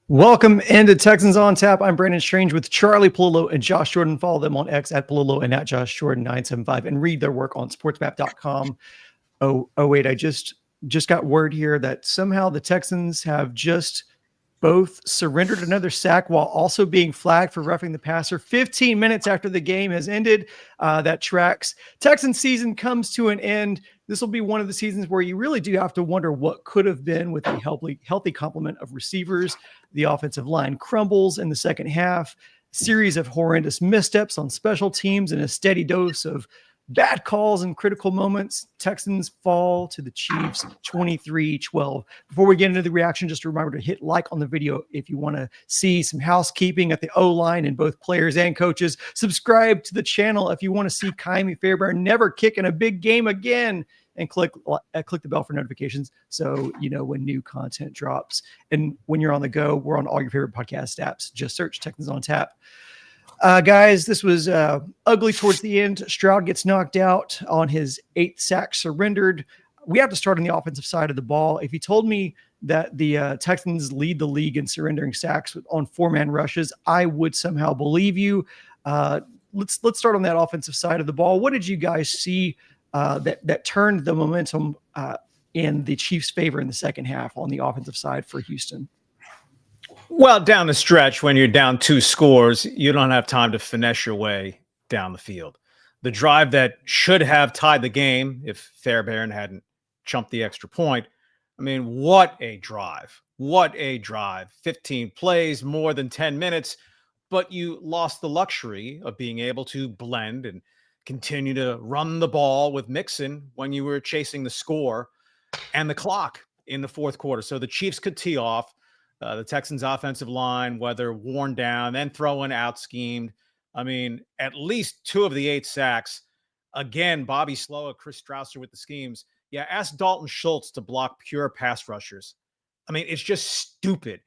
Welcome into Texans on Tap. I'm Brandon Strange with Charlie Palillo and Josh Jordan. Follow them on X at Palillo and at Josh Jordan 975 and read their work on sportsmap.com. Oh wait, I just got word here that somehow the Texans have just both surrendered another sack while also being flagged for roughing the passer 15 minutes after the game has ended. That tracks. Texans season comes to an end. This will be one of the seasons where you really do have to wonder what could have been with a healthy complement of receivers. The offensive line crumbles in the second half. Series of horrendous missteps on special teams and a steady dose of bad calls and critical moments. Texans fall to the Chiefs 23-12. Before we get into the reaction, just a reminder to hit like on the video if you want to see some housekeeping at the O-line and both players and coaches. Subscribe to the channel if you want to see Kaimi Fairbairn never kick in a big game again. And click the bell for notifications so you know when new content drops. And when you're on the go, we're on all your favorite podcast apps. Just search Texans on Tap. Guys, this was ugly towards the end. Stroud gets knocked out on his 8th sack surrendered. We have to start on the offensive side of the ball. If you told me that the Texans lead the league in surrendering sacks on 4-man rushes, I would somehow believe you. Let's start on that offensive side of the ball. What did you guys see that turned the momentum in the Chiefs' favor in the second half on the offensive side for Houston? Well, down the stretch, when you're down 2 scores, you don't have time to finesse your way down the field. The drive that should have tied the game, if Fairbairn hadn't chumped the extra point, I mean, what a drive. What a drive. 15 plays, more than 10 minutes, but you lost the luxury of being able to blend and continue to run the ball with Mixon when you were chasing the score and the clock in the fourth quarter. So the Chiefs could tee off. The Texans' offensive line, whether worn down, then throwing out schemed. I mean, at least 2 of the 8 sacks. Again, Bobby Sloa, Chris Strausser with the schemes. Yeah, ask Dalton Schultz to block pure pass rushers. I mean, it's just stupid.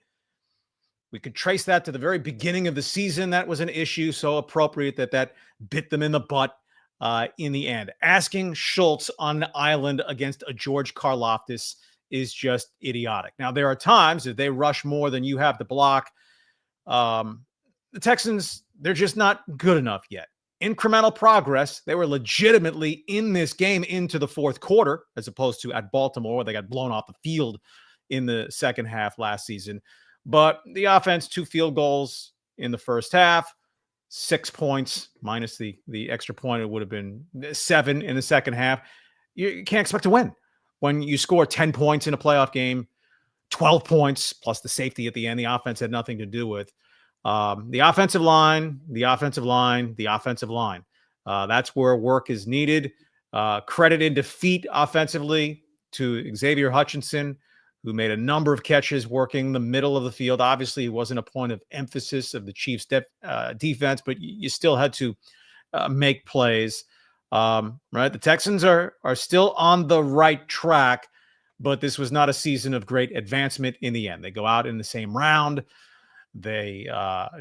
We could trace that to the very beginning of the season. That was an issue, so appropriate that bit them in the butt in the end. Asking Schultz on an island against a George Karlaftis is just idiotic. Now, there are times if they rush more than you have to block, the Texans, they're just not good enough yet. Incremental progress. They were legitimately in this game into the fourth quarter, as opposed to at Baltimore, where they got blown off the field in the second half last season. But the offense, 2 field goals in the first half, 6 points minus the extra point. It would have been 7 in the second half. You can't expect to win. When you score 10 points in a playoff game, 12 points plus the safety at the end, the offense had nothing to do with. The offensive line. That's where work is needed. Credit in defeat offensively to Xavier Hutchinson, who made a number of catches working the middle of the field. Obviously, it wasn't a point of emphasis of the Chiefs' defense, but you still had to make plays. Right. The Texans are still on the right track, but this was not a season of great advancement in the end. They go out in the same round. They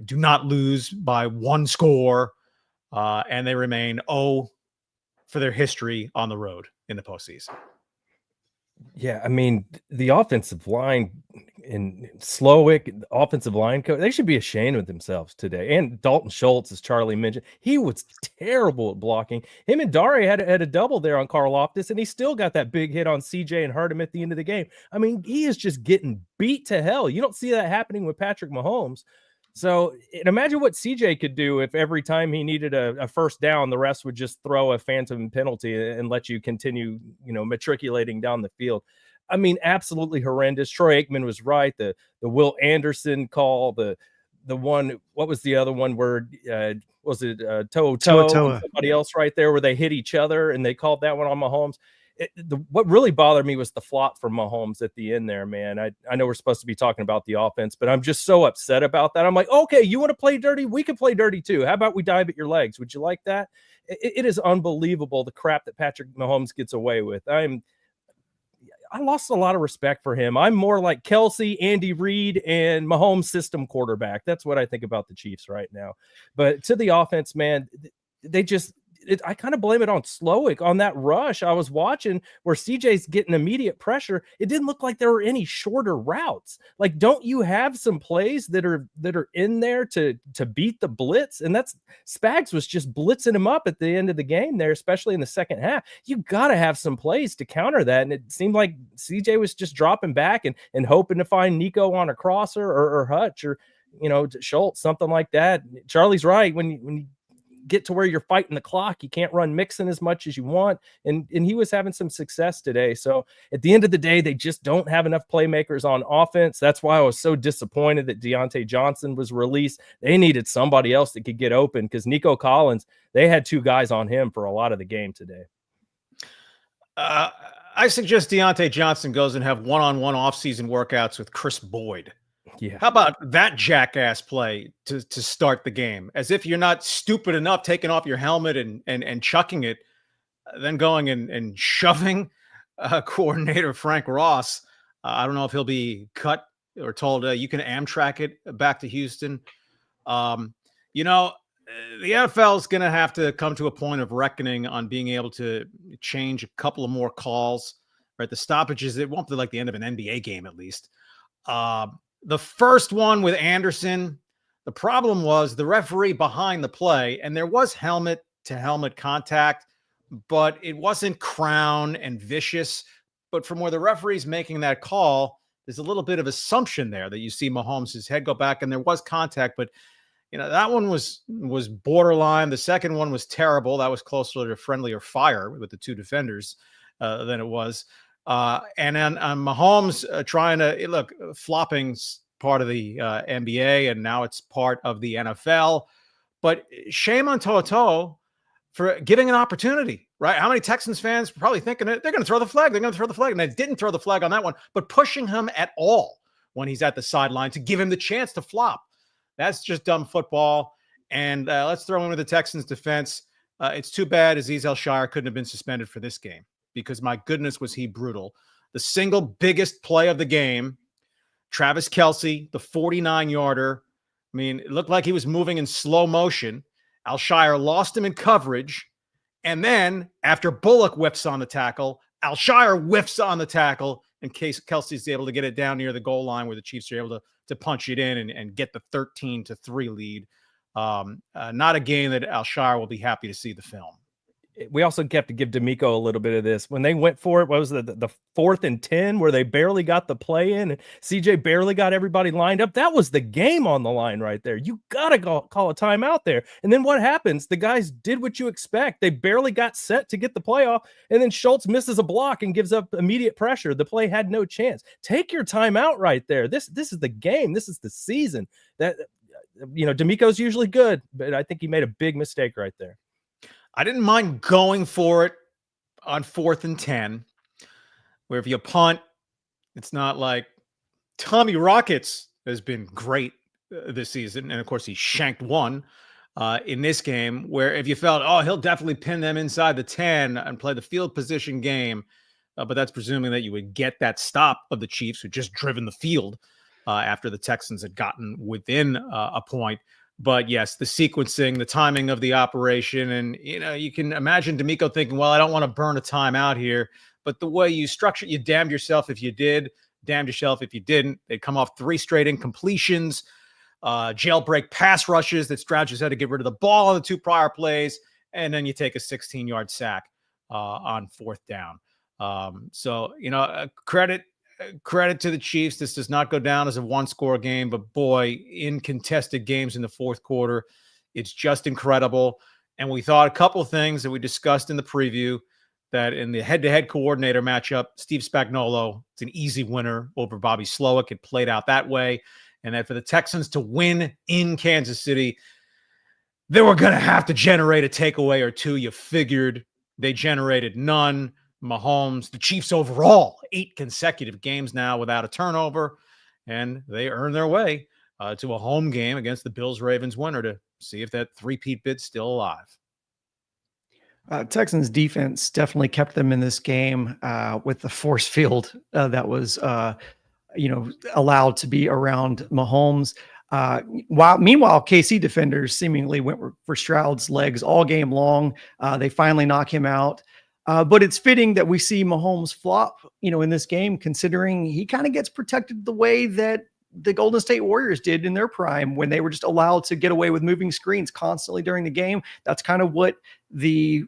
do not lose by 1 score, and they remain 0 for their history on the road in the postseason. Yeah, I mean, the offensive line and Slowick, the offensive line coach, they should be ashamed of themselves today. And Dalton Schultz, as Charlie mentioned, he was terrible at blocking. Him and Dare had a double there on Karlaftis, and he still got that big hit on CJ and hurt him at the end of the game. I mean, he is just getting beat to hell. You don't see that happening with Patrick Mahomes. So imagine what CJ could do if every time he needed a first down, the rest would just throw a phantom penalty and let you continue, matriculating down the field. I mean, absolutely horrendous. Troy Aikman was right. The Will Anderson call, the one, what was the other one where was it toe somebody else right there where they hit each other and they called that one on Mahomes. What really bothered me was the flop for Mahomes at the end there, man. I know we're supposed to be talking about the offense, but I'm just so upset about that. I'm like, okay, you want to play dirty? We can play dirty too. How about we dive at your legs? Would you like that? It is unbelievable the crap that Patrick Mahomes gets away with. I lost a lot of respect for him. I'm more like Kelsey, Andy Reid, and Mahomes system quarterback. That's what I think about the Chiefs right now. But to the offense, man, I kind of blame it on Slowick on that rush I was watching where CJ's getting immediate pressure. It didn't look like there were any shorter routes. Like, don't you have some plays that are in there to beat the blitz? And that's Spags was just blitzing him up at the end of the game there, especially in the second half. You got to have some plays to counter that. And it seemed like CJ was just dropping back and hoping to find Nico on a crosser or Hutch or, Schultz, something like that. Charlie's right. When you get to where you're fighting the clock, you can't run Mixon as much as you want. And he was having some success today. So at the end of the day, they just don't have enough playmakers on offense. That's why I was so disappointed that Deontay Johnson was released. They needed somebody else that could get open because Nico Collins, they had 2 guys on him for a lot of the game today. I suggest Deontay Johnson goes and have one-on-one off-season workouts with Chris Boyd. Yeah. How about that jackass play to start the game? As if you're not stupid enough taking off your helmet and chucking it, then going and shoving coordinator Frank Ross. I don't know if he'll be cut or told you can Amtrak it back to Houston. The NFL is going to have to come to a point of reckoning on being able to change a couple of more calls, right? The stoppages, it won't be like the end of an NBA game, at least. The first one with Anderson, the problem was the referee behind the play, and there was helmet-to-helmet contact, but it wasn't crown and vicious. But from where the referee's making that call, there's a little bit of assumption there that you see Mahomes' head go back, and there was contact, but that one was borderline. The second one was terrible. That was closer to friendlier fire with the 2 defenders than it was. And then Mahomes trying to look, flopping's part of the NBA, and now it's part of the NFL. But shame on Toto for giving an opportunity, right? How many Texans fans were probably thinking they're going to throw the flag? They're going to throw the flag, and they didn't throw the flag on that one, but pushing him at all when he's at the sideline to give him the chance to flop. That's just dumb football. And let's throw into the Texans' defense. It's too bad Azeez Al-Shire couldn't have been suspended for this game because, my goodness, was he brutal. The single biggest play of the game, Travis Kelce, the 49-yarder. I mean, it looked like he was moving in slow motion. Al-Shire lost him in coverage. And then after Bullock whiffs on the tackle, Al-Shire whiffs on the tackle in case Kelsey's able to get it down near the goal line where the Chiefs are able to punch it in and get the 13-3 lead. Not a game that Al-Shire will be happy to see the film. We also have to give D'Amico a little bit of this. When they went for it, what was the 4th and 10 where they barely got the play in and CJ barely got everybody lined up? That was the game on the line right there. You got to call a timeout there. And then what happens? The guys did what you expect. They barely got set to get the play off, and then Schultz misses a block and gives up immediate pressure. The play had no chance. Take your timeout right there. This is the game. This is the season. That D'Amico's usually good, but I think he made a big mistake right there. I didn't mind going for it on 4th and 10, where if you punt, it's not like Tommy Rockets has been great this season. And of course, he shanked one in this game, where if you felt, he'll definitely pin them inside the 10 and play the field position game. But that's presuming that you would get that stop of the Chiefs, who just driven the field after the Texans had gotten within a point. But yes, the sequencing, the timing of the operation, and you can imagine D'Amico thinking, well, I don't want to burn a timeout here. But the way you structure it, you damned yourself if you did, damned yourself if you didn't. They'd come off 3 straight incompletions, jailbreak pass rushes that Stroud had to get rid of the ball on the 2 prior plays, and then you take a 16-yard sack on 4th down. Credit to the Chiefs. This does not go down as a 1-score game, but boy, in contested games in the 4th quarter, it's just incredible. And we thought a couple of things that we discussed in the preview, that in the head-to-head coordinator matchup, Steve Spagnuolo, it's an easy winner over Bobby Slowick. It played out that way. And that for the Texans to win in Kansas City, they were going to have to generate a takeaway or 2. You figured. They generated none. Mahomes, the Chiefs overall, 8 consecutive games now without a turnover, and they earn their way to a home game against the Bills-Ravens winner to see if that three-peat bit's still alive. Texans defense definitely kept them in this game with the force field that was, allowed to be around Mahomes. Meanwhile, KC defenders seemingly went for Stroud's legs all game long. They finally knock him out. But it's fitting that we see Mahomes flop, in this game, considering he kind of gets protected the way that the Golden State Warriors did in their prime when they were just allowed to get away with moving screens constantly during the game. That's kind of what the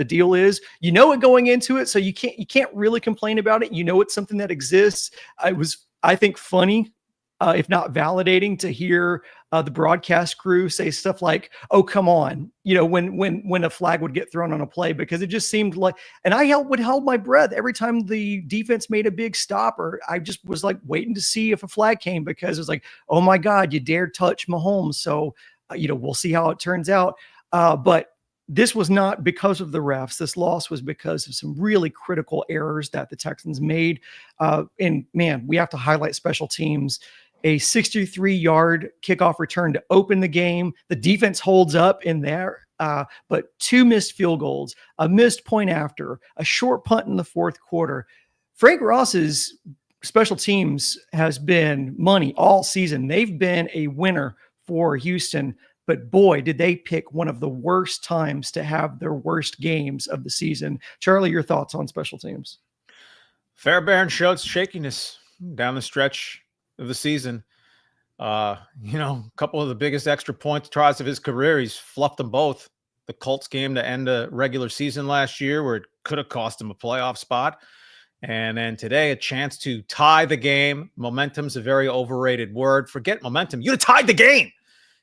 deal is. It going into it, so you can't really complain about it. It's something that exists. It was, I think, funny, if not validating, to hear the broadcast crew say stuff like, "Oh, come on," when a flag would get thrown on a play, because it just seemed like, and I would hold my breath every time the defense made a big stop, or I just was like waiting to see if a flag came, because it was like, oh my God, you dared touch Mahomes. So, we'll see how it turns out. But this was not because of the refs. This loss was because of some really critical errors that the Texans made. And man, we have to highlight special teams. A 63-yard kickoff return to open the game. The defense holds up in there, but 2 missed field goals, a missed point after, a short punt in the fourth quarter. Frank Ross's special teams has been money all season. They've been a winner for Houston, but boy, did they pick one of the worst times to have their worst games of the season. Charlie, your thoughts on special teams? Fairbairn showed shakiness down the stretch of the season. A couple of the biggest extra point tries of his career, he's fluffed them both. The Colts game to end a regular season last year, where it could have cost him a playoff spot. And then today, a chance to tie the game. Momentum's a very overrated word. Forget momentum. You'd have tied the game.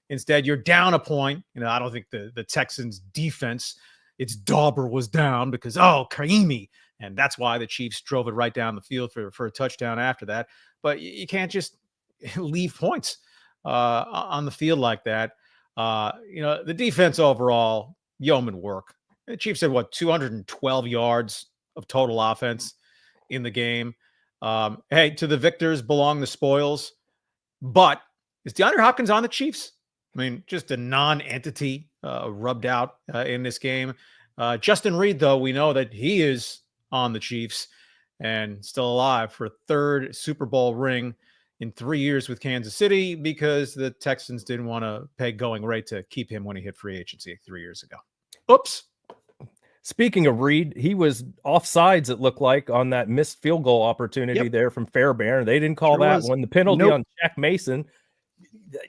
Instead, you're down a point. I don't think the Texans defense, its dauber was down because, Kaimi. And that's why the Chiefs drove it right down the field for a touchdown after that. But you can't just leave points on the field like that. The defense overall, yeoman work. The Chiefs had 212 yards of total offense in the game. Hey, to the victors belong the spoils. But is DeAndre Hopkins on the Chiefs? I mean, just a non-entity rubbed out in this game. Justin Reed, though, we know that he is on the Chiefs and still alive for a 3rd Super Bowl ring in 3 years with Kansas City, because the Texans didn't want to pay going rate to keep him when he hit free agency 3 years ago. Oops. Speaking of Reed, he was offsides, it looked like, on that missed field goal opportunity there from Fairbairn. They didn't call that one. The penalty on Jack Mason,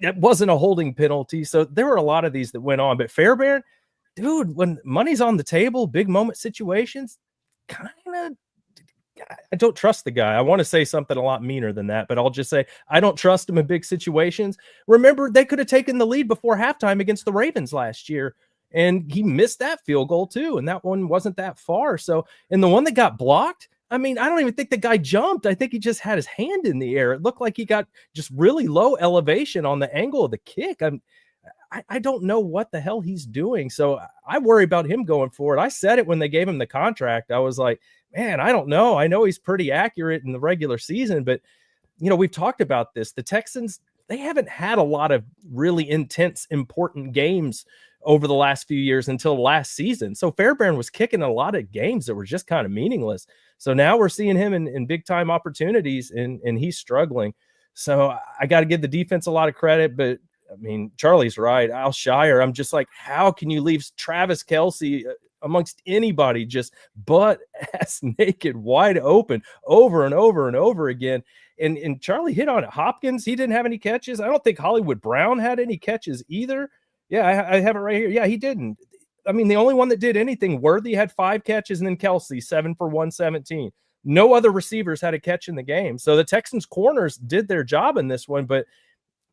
that wasn't a holding penalty. So there were a lot of these that went on. But Fairbairn, dude, when money's on the table, big moment situations, kind of, I don't trust the guy. I want to say something a lot meaner than that, but I'll just say I don't trust him in big situations. Remember, they could have taken the lead before halftime against the Ravens last year, and he missed that field goal too, and that one wasn't that far. So, and the one that got blocked, I mean, I don't even think the guy jumped. I think he just had his hand in the air. It looked like he got just really low elevation on the angle of the kick. I don't know what the hell he's doing. So I worry about him going forward. I said it when they gave him the contract. I was like, man, I don't know. I know he's pretty accurate in the regular season, but we've talked about this. The Texans, they haven't had a lot of really intense, important games over the last few years until last season. So Fairbairn was kicking a lot of games that were just kind of meaningless. So now we're seeing him in big time opportunities, and he's struggling. So I got to give the defense a lot of credit, but I mean, Charlie's right. Al Shire, I'm just like, how can you leave Travis Kelce amongst anybody just butt ass naked, wide open over and over and over again? And Charlie hit on it. Hopkins, he didn't have any catches. I don't think Hollywood Brown had any catches either. Yeah, I have it right here. Yeah, he didn't. I mean, the only one that did anything worthy had 5 catches, and then Kelce, 7 for 117. No other receivers had a catch in the game. So the Texans corners did their job in this one, but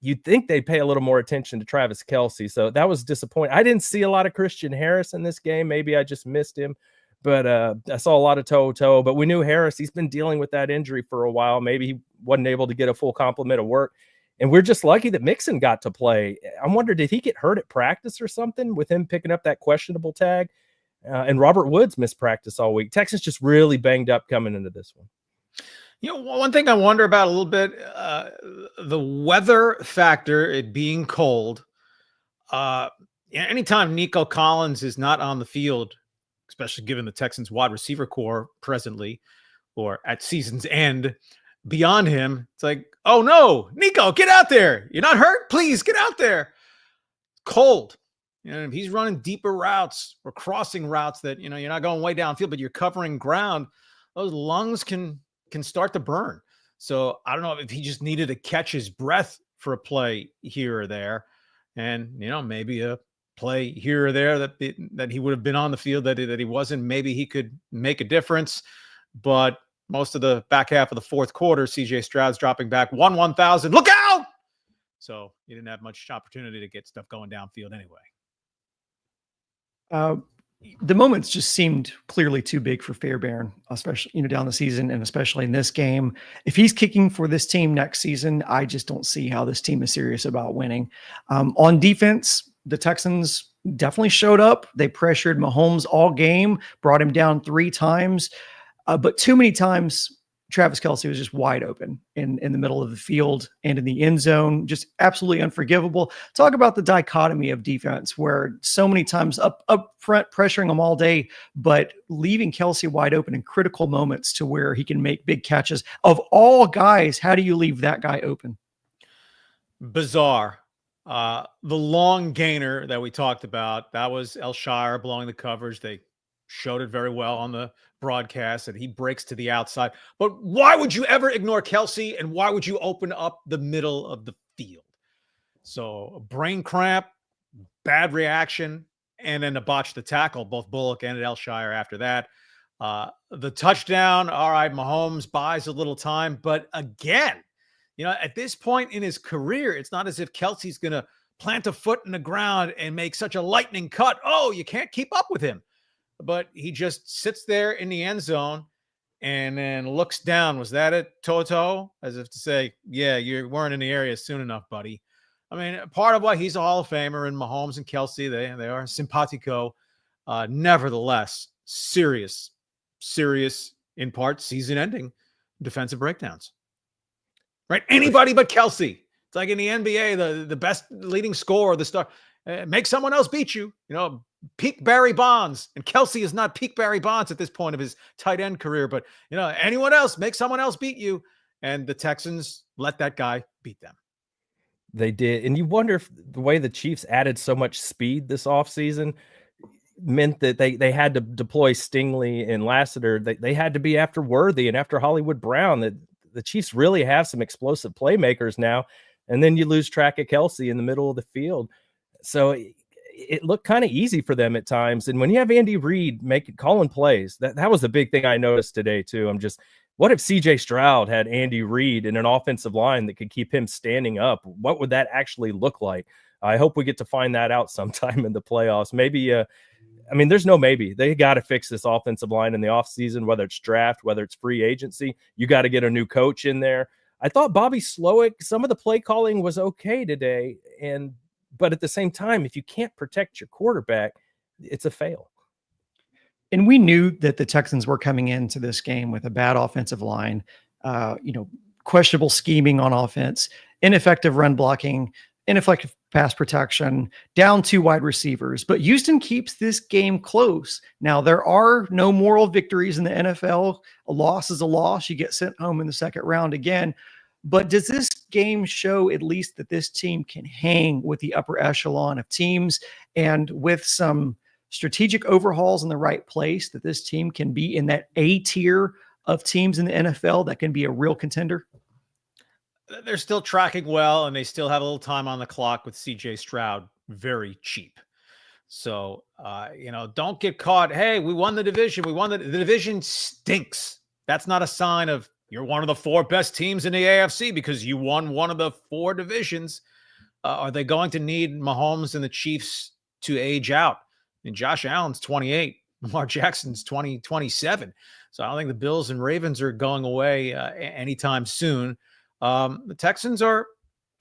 you'd think they'd pay a little more attention to Travis Kelce. So that was disappointing. I didn't see a lot of Christian Harris in this game. Maybe I just missed him, but I saw a lot of toe. But we knew Harris, he's been dealing with that injury for a while. Maybe he wasn't able to get a full complement of work. And we're just lucky that Mixon got to play. I wonder, did he get hurt at practice or something with him picking up that questionable tag? And Robert Woods missed practice all week. Texas just really banged up coming into this one. One thing I wonder about a little bit, the weather factor, it being cold. Anytime Nico Collins is not on the field, especially given the Texans wide receiver core presently or at season's end, beyond him. It's like, oh no, Nico, get out there. You're not hurt? Please get out there. Cold. If he's running deeper routes or crossing routes that, you're not going way downfield, but you're covering ground, those lungs can start to burn. So I don't know if he just needed to catch his breath for a play here or there. And, maybe a play here or there that he would have been on the field that he wasn't. Maybe he could make a difference. But most of the back half of the fourth quarter, CJ Stroud's dropping back 1,000. Look out! So he didn't have much opportunity to get stuff going downfield anyway. The moments just seemed clearly too big for Fairbairn, especially, down the season and especially in this game. If he's kicking for this team next season, I just don't see how this team is serious about winning. On defense, the Texans definitely showed up. They pressured Mahomes all game, brought him down 3 times. But too many times, Travis Kelce was just wide open in the middle of the field and in the end zone, just absolutely unforgivable. Talk about the dichotomy of defense where so many times up front, pressuring him all day, but leaving Kelce wide open in critical moments to where he can make big catches. Of all guys, how do you leave that guy open? Bizarre. The long gainer that we talked about, that was Elshire blowing the coverage. They showed it very well on the broadcast that he breaks to the outside. But why would you ever ignore Kelce, and why would you open up the middle of the field? So a brain cramp, bad reaction, and then to botch the tackle, both Bullock and Elshire after that. The touchdown, all right, Mahomes buys a little time. But again, at this point in his career, it's not as if Kelce's going to plant a foot in the ground and make such a lightning cut. Oh, you can't keep up with him. But he just sits there in the end zone and then looks down. Was that it, Toto? As if to say, yeah, you weren't in the area soon enough, buddy. I mean, part of why he's a Hall of Famer, and Mahomes and Kelce, they are simpatico. Nevertheless, serious, in part, season-ending defensive breakdowns. Right? Anybody but Kelce. It's like in the NBA, the best leading scorer, the star. Make someone else beat you. Peak Barry Bonds, and Kelce is not peak Barry Bonds at this point of his tight end career, but anyone else, make someone else beat you. And the Texans let that guy beat them. They did. And you wonder if the way the Chiefs added so much speed this offseason meant that they had to deploy Stingley and Lassiter. They had to be after Worthy and after Hollywood Brown. That the Chiefs really have some explosive playmakers now. And then you lose track of Kelce in the middle of the field. So it looked kind of easy for them at times. And when you have Andy Reid calling plays, that was the big thing I noticed today too. What if CJ Stroud had Andy Reid in an offensive line that could keep him standing up? What would that actually look like? I hope we get to find that out sometime in the playoffs. Maybe, there's no maybe. They got to fix this offensive line in the offseason, whether it's draft, whether it's free agency. You got to get a new coach in there. I thought Bobby Slowick, some of the play calling was okay today. But at the same time, if you can't protect your quarterback, it's a fail. And we knew that the Texans were coming into this game with a bad offensive line, questionable scheming on offense, ineffective run blocking, ineffective pass protection, down 2 wide receivers. But Houston keeps this game close. Now, there are no moral victories in the NFL. A loss is a loss. You get sent home in the second round again. But does this game show at least that this team can hang with the upper echelon of teams, and with some strategic overhauls in the right place, that this team can be in that A tier of teams in the NFL that can be a real contender? They're still tracking well, and they still have a little time on the clock with CJ Stroud, very cheap. So, don't get caught. Hey, we won the division. The division stinks. That's not a sign of you're one of the 4 best teams in the AFC because you won one of the 4 divisions. Are they going to need Mahomes and the Chiefs to age out? And Josh Allen's 28. Lamar Jackson's 27. So I don't think the Bills and Ravens are going away anytime soon. The Texans are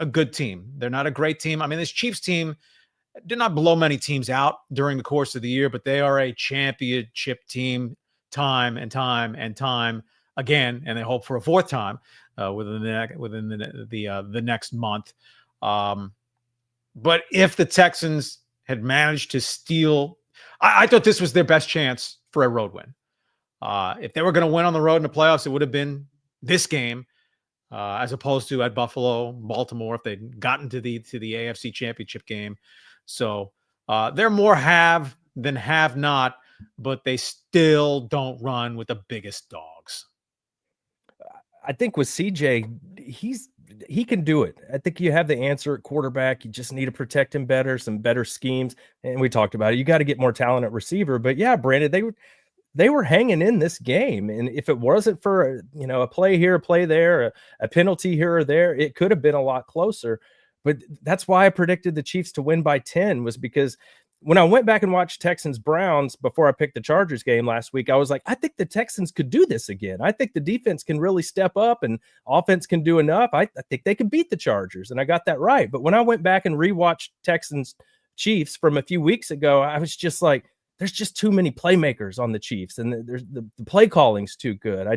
a good team. They're not a great team. This Chiefs team did not blow many teams out during the course of the year, but they are a championship team time and time and time again, and they hope for a 4th time within the next month. But if the Texans had managed to steal, I thought this was their best chance for a road win. If they were going to win on the road in the playoffs, it would have been this game. as opposed to at Buffalo, Baltimore, if they'd gotten to the AFC Championship game. So they're more have than have not, but they still don't run with the biggest dogs. I think with CJ, he can do it. I think you have the answer at quarterback. You just need to protect him better, some better schemes. And we talked about it. You got to get more talent at receiver. But yeah, Brandon, they were hanging in this game. And if it wasn't for, a play here, a play there, a penalty here or there, it could have been a lot closer. But that's why I predicted the Chiefs to win by 10, was because when I went back and watched Texans Browns before I picked the Chargers game last week, I was like, I think the Texans could do this again. I think the defense can really step up and offense can do enough. I think they can beat the Chargers. And I got that right. But when I went back and rewatched Texans Chiefs from a few weeks ago, I was just like, there's just too many playmakers on the Chiefs, and there's the play calling's too good.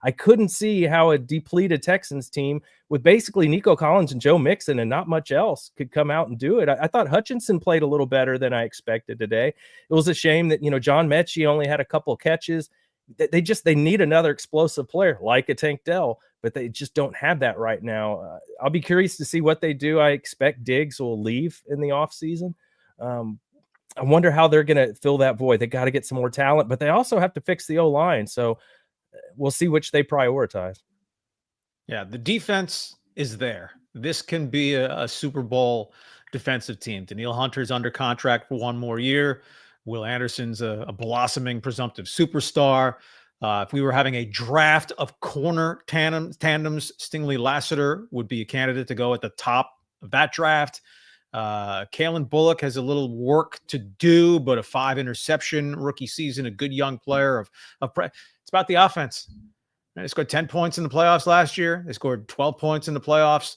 I couldn't see how a depleted Texans team with basically Nico Collins and Joe Mixon and not much else could come out and do it. I thought Hutchinson played a little better than I expected today. It was a shame that, John Mechie only had a couple catches. They need another explosive player like a Tank Dell, but they just don't have that right now. I'll be curious to see what they do. I expect Diggs will leave in the offseason. I wonder how they're going to fill that void. They got to get some more talent, but they also have to fix the O-line. So we'll see which they prioritize. Yeah, the defense is there. This can be a Super Bowl defensive team. Danielle Hunter's under contract for one more year. Will Anderson's a blossoming presumptive superstar. If we were having a draft of corner tandems, Stingley Lassiter would be a candidate to go at the top of that draft. Kalen Bullock has a little work to do, but a 5-interception rookie season, a good young player it's about the offense. They scored 10 points in the playoffs last year. They scored 12 points in the playoffs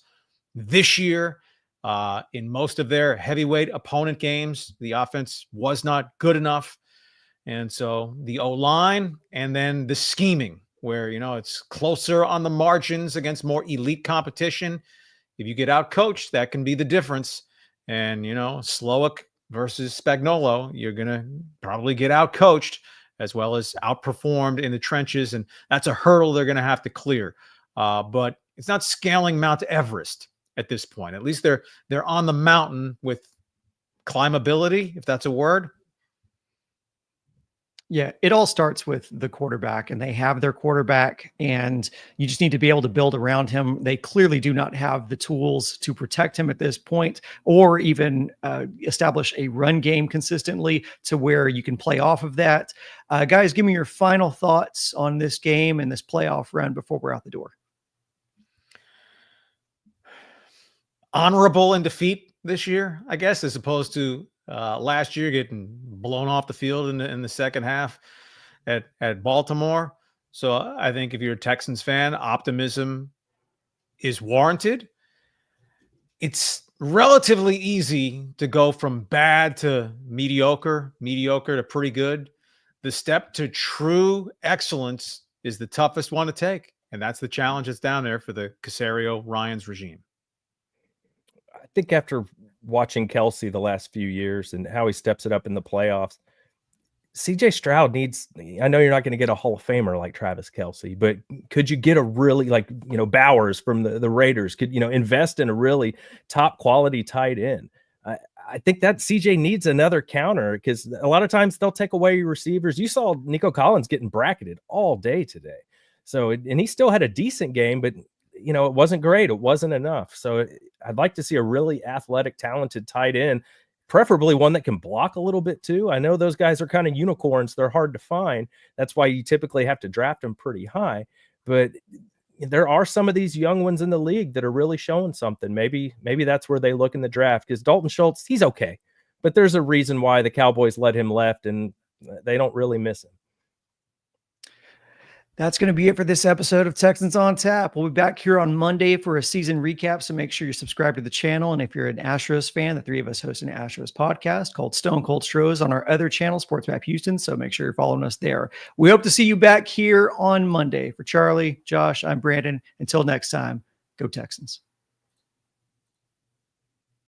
this year. In most of their heavyweight opponent games, the offense was not good enough. And so the O-line and then the scheming where, it's closer on the margins against more elite competition. If you get out coached, that can be the difference. And, Slowick versus Spagnuolo, you're going to probably get out coached as well as outperformed in the trenches. And that's a hurdle they're going to have to clear. But it's not scaling Mount Everest at this point. At least they're on the mountain with climbability, if that's a word. Yeah, it all starts with the quarterback, and they have their quarterback, and you just need to be able to build around him. They clearly do not have the tools to protect him at this point, or even establish a run game consistently to where you can play off of that. Guys, give me your final thoughts on this game and this playoff run before we're out the door. Honorable in defeat this year, I guess, as opposed to last year getting blown off the field in the second half at Baltimore. So I think if you're a Texans fan, optimism is warranted. It's relatively easy to go from bad to mediocre to pretty good. The step to true excellence is the toughest one to take. And that's the challenge that's down there for the Caserio-Ryans regime. I think after watching Kelsey the last few years and how he steps it up in the playoffs, CJ Stroud needs, I know you're not going to get a Hall of Famer like Travis Kelsey, but could you get a really Bowers from the Raiders could, invest in a really top quality tight end? I think that CJ needs another counter because a lot of times they'll take away your receivers. You saw Nico Collins getting bracketed all day today. So, and he still had a decent game, but it wasn't great. It wasn't enough. So I'd like to see a really athletic, talented tight end, preferably one that can block a little bit too. I know those guys are kind of unicorns. They're hard to find. That's why you typically have to draft them pretty high. But there are some of these young ones in the league that are really showing something. Maybe that's where they look in the draft, because Dalton Schultz, he's okay. But there's a reason why the Cowboys let him left, and they don't really miss him. That's going to be it for this episode of Texans on Tap. We'll be back here on Monday for a season recap, so make sure you subscribe to the channel. And if you're an Astros fan, the three of us host an Astros podcast called Stone Cold Stros on our other channel, Sports Map Houston, so make sure you're following us there. We hope to see you back here on Monday. For Charlie, Josh, I'm Brandon. Until next time, go Texans.